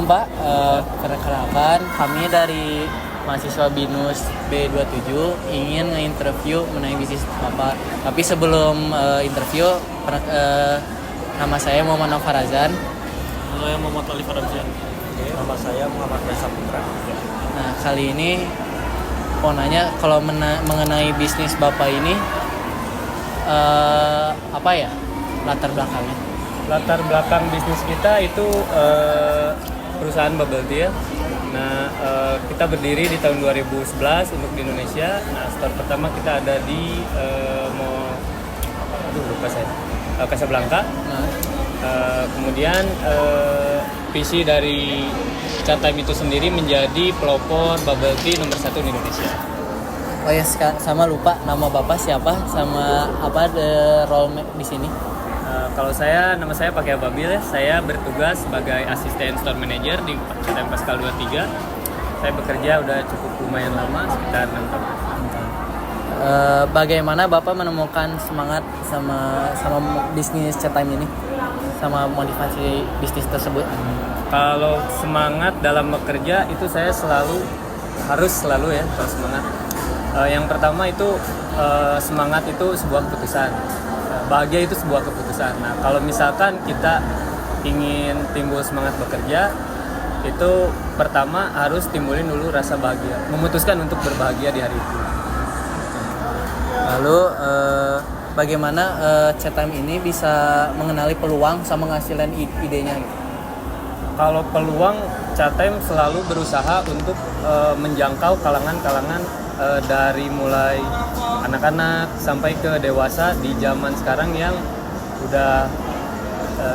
Assalamualaikum Pak. Perkenalkan kami dari mahasiswa BINUS B27 ingin nge-interview mengenai bisnis Bapak. Tapi sebelum interview, nama saya Muhammad Farazan. Saya Muhammad Ali Farazan. Nama saya Muhammad Reza Putra. Nah, kali ini mau nanya kalau mengenai bisnis Bapak ini apa ya latar belakangnya? Latar belakang bisnis kita itu perusahaan bubble tea. Nah, kita berdiri di tahun 2011 untuk di Indonesia. Nah, store pertama kita ada di Casablanca. Nah, Kemudian visi dari Chatime itu sendiri menjadi pelopor bubble tea nomor 1 di Indonesia. oh ya, sama lupa nama Bapak siapa, sama apa role di sini? Kalau nama saya Pakai Ababil ya. Saya bertugas sebagai asisten store manager di Chatime Pascal 23. Saya bekerja udah cukup lumayan lama, sekitar 6 tahun. Bagaimana Bapak menemukan semangat sama bisnis Chatime ini, sama motivasi bisnis tersebut? Kalau semangat dalam bekerja itu saya harus selalu ya kalau semangat. Yang pertama itu semangat itu sebuah keputusan. Bahagia itu sebuah keputusan. Nah, kalau misalkan kita ingin timbul semangat bekerja, itu pertama harus timbulin dulu rasa bahagia, memutuskan untuk berbahagia di hari itu. Lalu bagaimana Chatime ini bisa mengenali peluang sama menghasilkan idenya gitu? Kalau peluang, Chatime selalu berusaha untuk menjangkau kalangan-kalangan dari mulai anak-anak sampai ke dewasa di zaman sekarang yang udah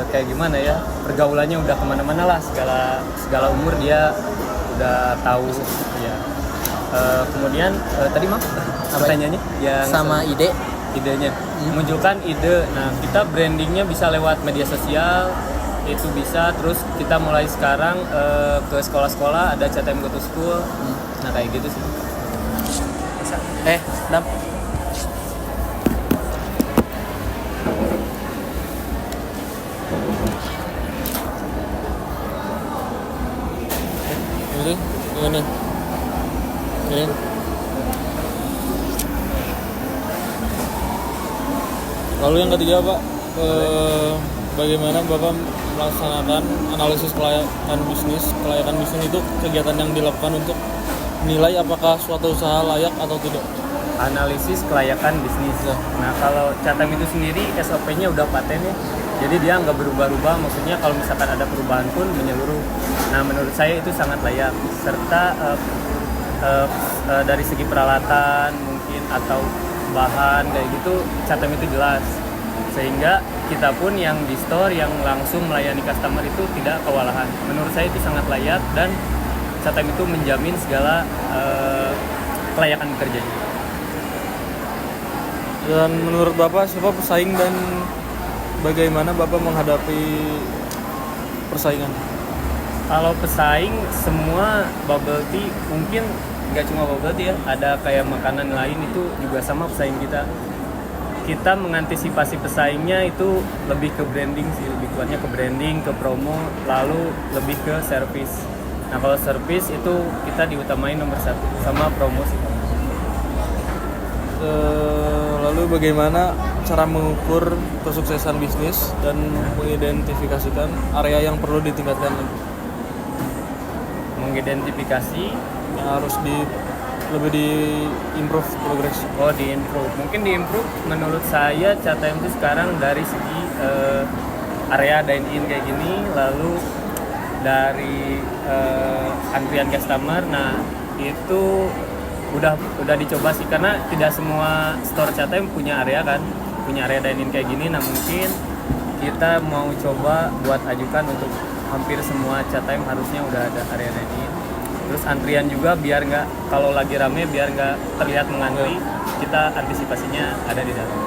kayak gimana ya, pergaulannya udah kemana-mana lah, segala umur dia udah tahu ya. Kemudian tadi pertanyaannya yang sama idenya menunjukkan ide. Nah, kita brandingnya bisa lewat media sosial, itu bisa. Terus kita mulai sekarang ke sekolah-sekolah, ada Chatime Go to School. Nah, kayak gitu sih. Dam. Ini. Lalu yang ketiga Pak, bagaimana Bapak melaksanakan analisis kelayakan bisnis itu kegiatan yang dilakukan untuk menilai apakah suatu usaha layak atau tidak? Analisis kelayakan bisnis. Nah, kalau Chatime itu sendiri SOP-nya udah paten ya. Jadi dia nggak berubah-ubah, maksudnya kalau misalkan ada perubahan pun menyeluruh. Nah, menurut saya itu sangat layak. Serta dari segi peralatan mungkin atau bahan kayak gitu, Chatime itu jelas. Sehingga kita pun yang di store yang langsung melayani customer itu tidak kewalahan. Menurut saya itu sangat layak dan Chatime itu menjamin segala kelayakan bekerja juga. Dan menurut Bapak siapa pesaing dan bagaimana Bapak menghadapi persaingan? Kalau pesaing semua bubble tea, mungkin nggak cuma bubble tea ya, ada kayak makanan lain itu juga sama pesaing kita. Kita mengantisipasi pesaingnya itu lebih ke branding sih, lebih kuatnya ke branding, ke promo, lalu lebih ke service. Nah, kalau service itu kita diutamain nomor 1 sama promo sih. Lalu bagaimana cara mengukur kesuksesan bisnis dan mengidentifikasikan area yang perlu ditingkatkan lagi? Mengidentifikasi Yang harus lebih di improve progress. Oh, di improve. Mungkin di improve menurut saya Chatime itu sekarang dari segi area dine in kayak gini, lalu dari antrian customer. Nah, itu udah dicoba sih, karena tidak semua store Chatime punya area dine in kayak gini. Nah, mungkin kita mau coba buat ajukan untuk hampir semua Chatime harusnya udah ada area dine in. Terus antrian juga biar nggak, kalau lagi rame biar nggak terlihat mengantri, kita antisipasinya ada di dalam.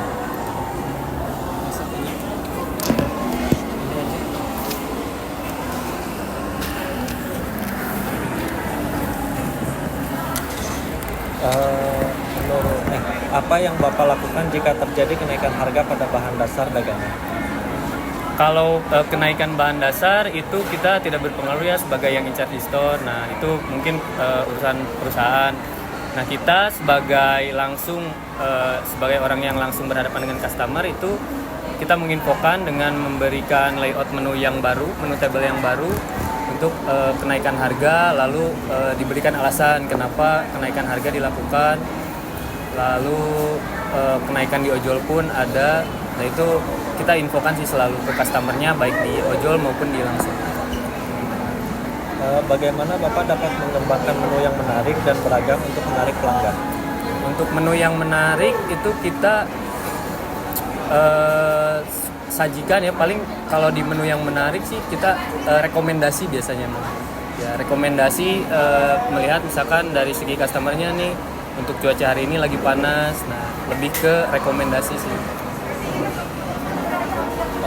Apa yang Bapak lakukan jika terjadi kenaikan harga pada bahan dasar dagangan? Kalau kenaikan bahan dasar itu kita tidak berpengaruh ya sebagai yang in charge di store. Nah itu mungkin urusan perusahaan. Nah kita sebagai orang yang langsung berhadapan dengan customer itu kita menginfokan dengan memberikan layout menu yang baru, menu table yang baru untuk kenaikan harga, lalu diberikan alasan kenapa kenaikan harga dilakukan, lalu kenaikan di ojol pun ada. Nah itu kita infokan sih selalu ke customernya baik di ojol maupun di langsung. Bagaimana Bapak dapat mengembangkan menu yang menarik dan beragam untuk menarik pelanggan? Untuk menu yang menarik itu kita sajikan ya, paling kalau di menu yang menarik sih kita rekomendasi biasanya. Ya rekomendasi melihat misalkan dari segi customernya nih untuk cuaca hari ini lagi panas, nah lebih ke rekomendasi sih.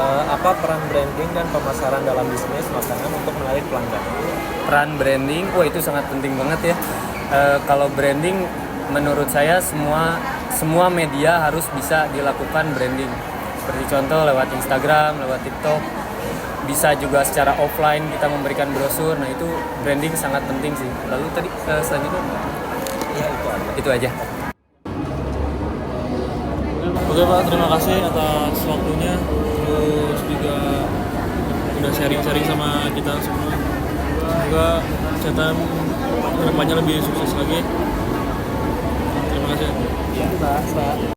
Apa peran branding dan pemasaran dalam bisnis makanan untuk menarik pelanggan? Peran branding, itu sangat penting banget ya. Kalau branding menurut saya semua media harus bisa dilakukan branding. Seperti contoh lewat Instagram, lewat TikTok. Bisa juga secara offline kita memberikan brosur. Nah itu branding sangat penting sih. Lalu tadi selanjutnya? Ya Itu aja. Oke Pak, terima kasih atas waktunya, terus juga udah sharing-sharing sama kita semua. Semoga CTM kedepannya lebih sukses lagi. Terima kasih. Iya, Pak.